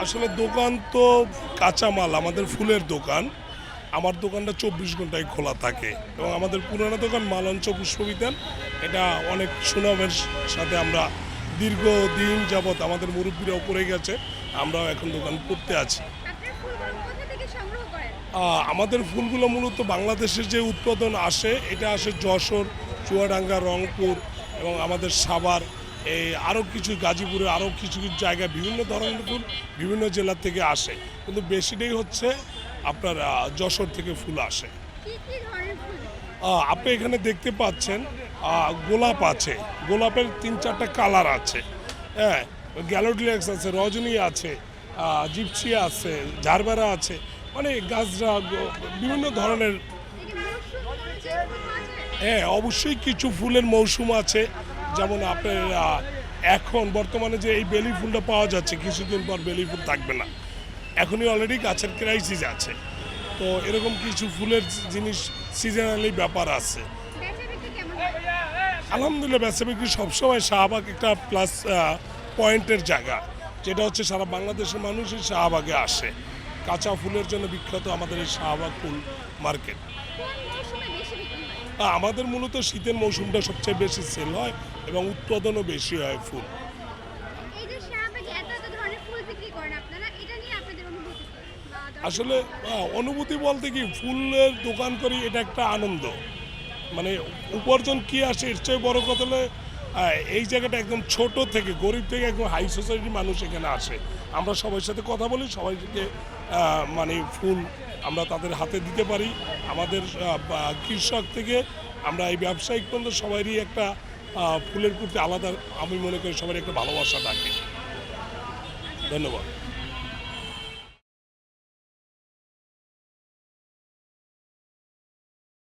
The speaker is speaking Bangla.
আসলে দোকান তো কাঁচামাল, আমাদের ফুলের দোকান। আমার দোকানটা 24 ঘন্টায় খোলা থাকে এবং আমাদের পুরানো দোকান মালঞ্চ পুষ্পবিতান, এটা অনেক সুনামের সাথে আমরা দীর্ঘদিন যাবৎ আমাদের মুরব্বীরাও পড়ে গেছে, আমরাও এখন দোকান করতে আছি। আপনার ফুলগুলো কোথা থেকে সংগ্রহ করেন? আমাদের ফুলগুলো মূলত বাংলাদেশের যে উৎপাদন আসে, এটা আসে যশোর, চুয়াডাঙ্গা, রংপুর এবং আমাদের সাভার, এই আরও কিছু গাজীপুরে, আরও কিছু কিছু জায়গায় বিভিন্ন ধরনের ফুল বিভিন্ন জেলা থেকে আসে, কিন্তু বেশিটাই হচ্ছে আপনার যশোর থেকে ফুল আসে। কি কি ধরনের ফুল? আপনি এখানে দেখতে পাচ্ছেন গোলাপ আছে, গোলাপের 3-4টা কালার আছে, হ্যাঁ, গ্যালোডিলেক্স আছে, রজনী আছে, জিপসি আছে, ঝাড়বেরা আছে, মানে গাছরা বিভিন্ন ধরনের। এই যে মরশুম অনুযায়ী ফুল পাওয়া যায়? হ্যাঁ, অবশ্যই কিছু ফুলের মৌসুম আছে, যেমন আপনার এখন বর্তমানে যে এই বেলি ফুলটা পাওয়া যাচ্ছে, কিছুদিন পর বেলি ফুল থাকবে না, এখনই অলরেডি গাছের ক্রাইসিস আছে। তো এরকম কিছু ফুলের জিনিস সিজনালি ব্যাপার আছে। বেচা বিক্রি কেমন হয়? আলহামদুলিল্লাহ, বেচা বিক্রি সবসময় শাহবাগ একটা প্লাস পয়েন্টের জায়গা, যেটা হচ্ছে সারা বাংলাদেশের মানুষই শাহবাগে আসে। কাঁচা ফুলের জন্য বিখ্যাত আমাদের এই শাহবাগ ফুল মার্কেট। কোন মৌসুমে বেশি বিক্রি হয়? আমাদের মূলত শীতের মৌসুমটা সবচেয়ে বেশি সেল হয় এবং উৎপাদনও বেশি হয় ফুল। এই যে শাহবাগে এত এত ধরনের ফুল বিক্রি করেন আপনারা, এটা নিয়ে আপনাদের অনুভূতি কি? বা আসলে অনুভূতি বলতে কি, ফুলের দোকান করি এটা একটা আনন্দ, মানে উপার্জন কি আসে এর চেয়ে বড় কথা হলে এই জায়গাটা একদম ছোট থেকে, গরিব থেকে একদম হাই সোসাইটির মানুষ এখানে আসে। আমরা সবার সাথে কথা বলি, সবাইকে মানে ফুল আমরা তাদের হাতে দিতে পারি। আমাদের কৃষক থেকে আমরা এই ব্যবসায়িক পর্যন্ত সবারই একটা ফুলের প্রতি আলাদা, আমি মনে করি সবারই একটা ভালোবাসা থাকে। ধন্যবাদ।